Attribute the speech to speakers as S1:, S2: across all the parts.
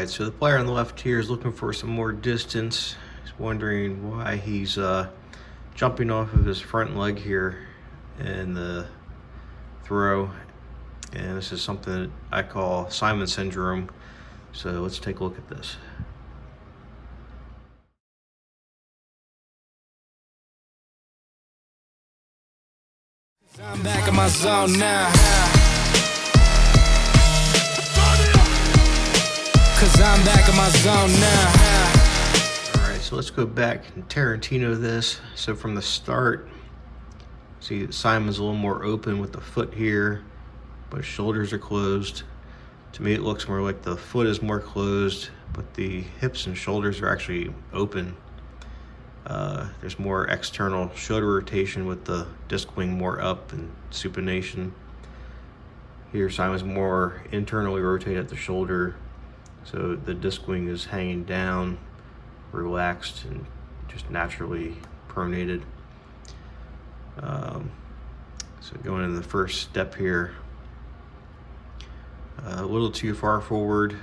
S1: Alright, so the player on the left here is looking for some more distance. He's wondering why he's jumping off of his front leg here in the throw. And this is something that I call Simon syndrome. So let's take a look at this.
S2: I'm back in my zone now. Cause I'm back in my zone now.
S1: Alright, so let's go back and Tarantino this. So from the start, see Simon's a little more open with the foot here, but shoulders are closed. To me it looks more like the foot is more closed, but the hips and shoulders are actually open. There's more external shoulder rotation with the disc wing more up and supination. Here Simon's more internally rotated at the shoulder, so the disc wing is hanging down, relaxed, and just naturally pronated. So going into the first step here, a little too far forward.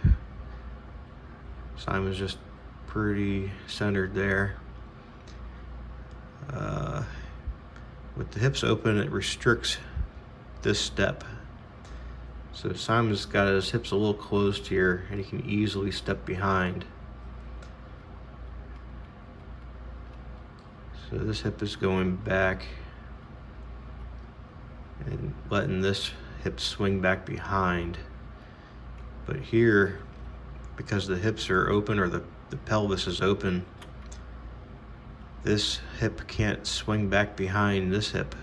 S1: Simon's just pretty centered there. With the hips open, it restricts this step. So Simon's got his hips a little closed here, and he can easily step behind. So this hip is going back and letting this hip swing back behind. But here, because the hips are open, or the pelvis is open, this hip can't swing back behind this hip.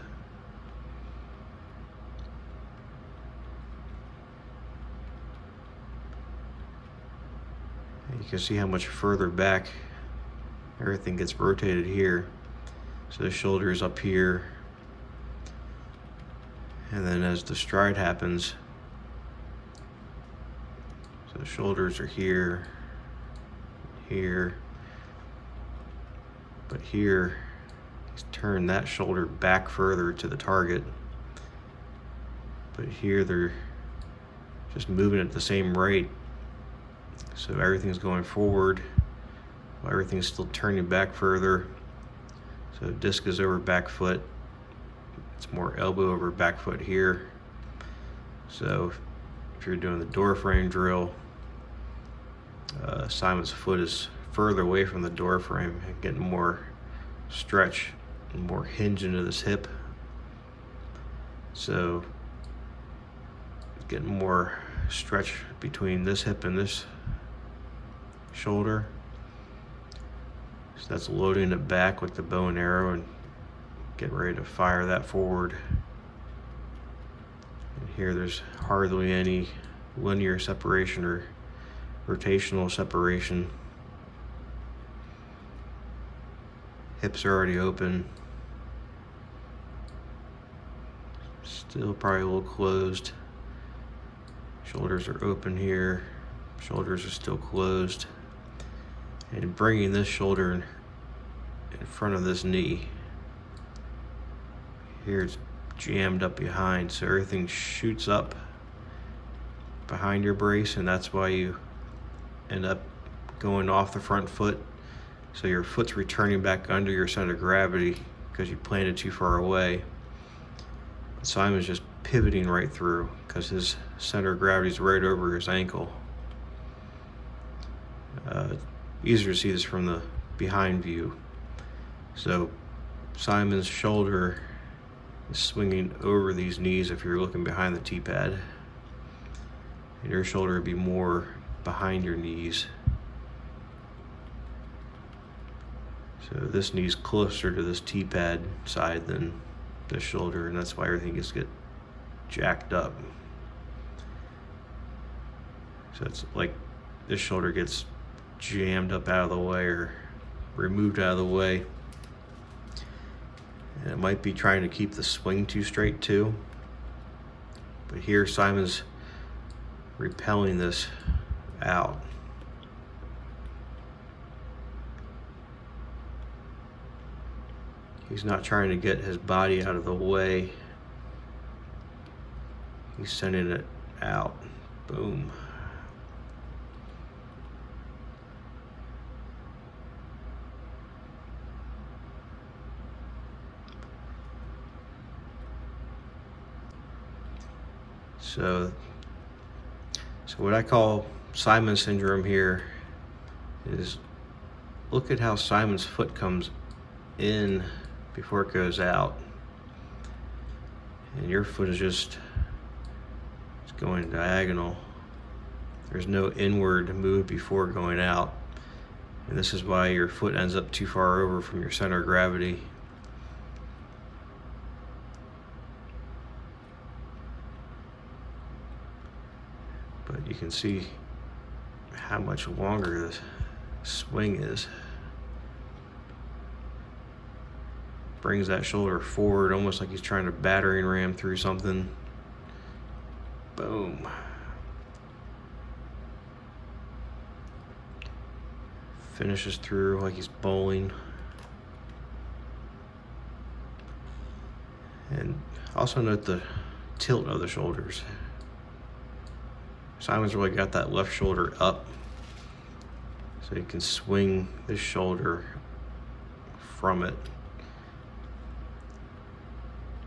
S1: You can see how much further back everything gets rotated here. So the shoulder is up here, and then as the stride happens, so the shoulders are here, here, but here he's turned that shoulder back further to the target. But here they're just moving at the same rate. So everything's going forward while everything's still turning back further. So disc is over back foot. It's more elbow over back foot here. So if you're doing the door frame drill, Simon's foot is further away from the door frame and getting more stretch and more hinge into this hip. So getting more stretch between this hip and this shoulder. So that's loading it back with the bow and arrow and getting ready to fire that forward. And here there's hardly any linear separation or rotational separation. Hips are already open. Still probably a little closed. Shoulders are open here. Shoulders are still closed. And bringing this shoulder in front of this knee. Here it's jammed up behind, so everything shoots up behind your brace, and that's why you end up going off the front foot. So your foot's returning back under your center of gravity because you planted too far away. Simon's just pivoting right through because his center of gravity is right over his ankle. Easier to see this from the behind view. So Simon's shoulder is swinging over these knees if you're looking behind the T-pad. And your shoulder would be more behind your knees. So this knee's closer to this T-pad side than this shoulder, and that's why everything gets jacked up. So it's like this shoulder gets jammed up out of the way or removed out of the way. And it might be trying to keep the swing too straight too. But here Simon's repelling this out. He's not trying to get his body out of the way. He's sending it out. Boom. So what I call Simon syndrome here is, look at how Simon's foot comes in before it goes out. And your foot is just going diagonal. There's no inward move before going out. And this is why your foot ends up too far over from your center of gravity. But you can see how much longer this swing is. Brings that shoulder forward almost like he's trying to battering ram through something. Boom. Finishes through like he's bowling. And also note the tilt of the shoulders. Simon's really got that left shoulder up, so you can swing this shoulder from it.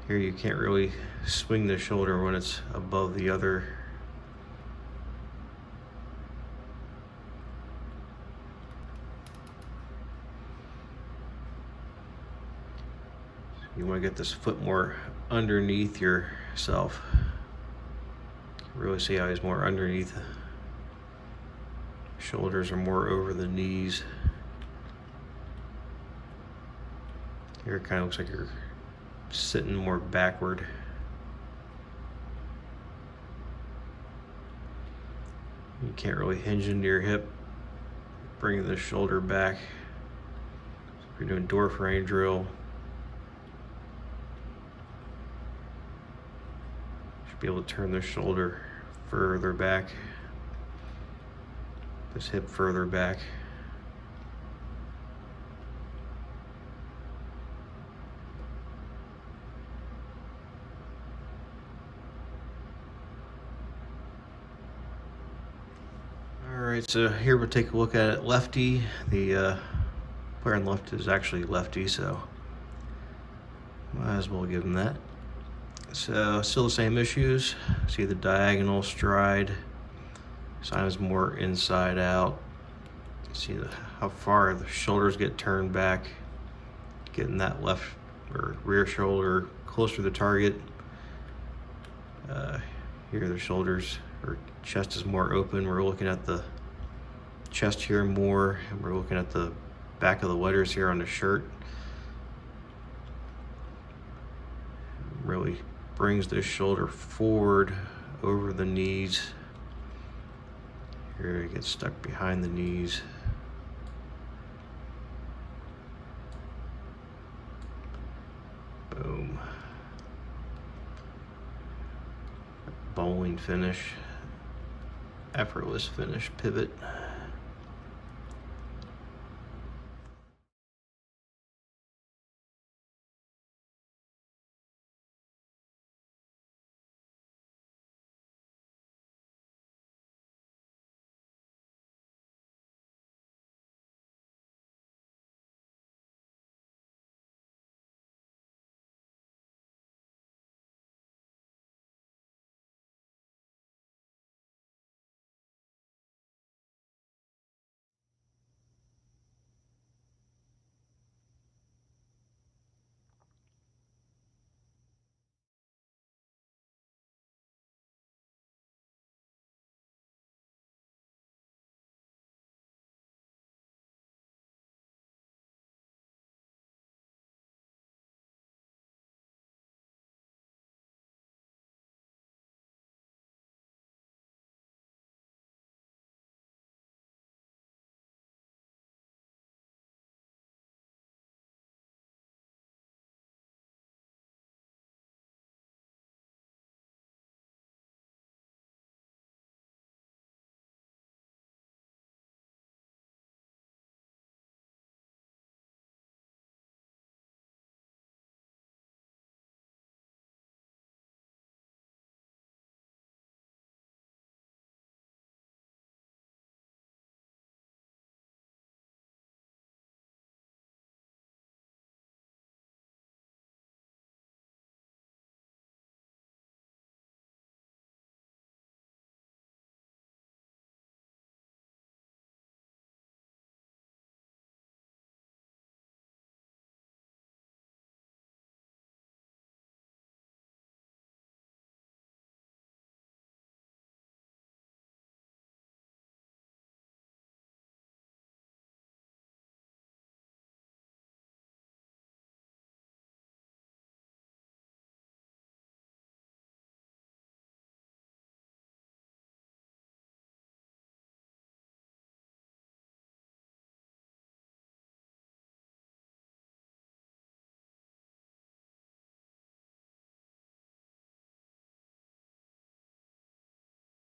S1: Here you can't really swing the shoulder when it's above the other. You want to get this foot more underneath yourself. Really see how he's more underneath. Shoulders are more over the knees. Here it kind of looks like you're sitting more backward. You can't really hinge into your hip, bringing the shoulder back. So if you're doing door frame drill, you should be able to turn the shoulder further back, this hip further back. Alright, so here we'll take a look at it. Lefty. The player on the left is actually lefty, so might as well give him that. So still the same issues. See the diagonal stride. Simon's more inside out. See how far the shoulders get turned back. Getting that left or rear shoulder closer to the target. Here the shoulders or chest is more open. We're looking at the chest here more, and we're looking at the back of the letters here on the shirt. Really brings this shoulder forward over the knees. Here it gets stuck behind the knees. Boom. Bowling finish. Effortless finish, pivot.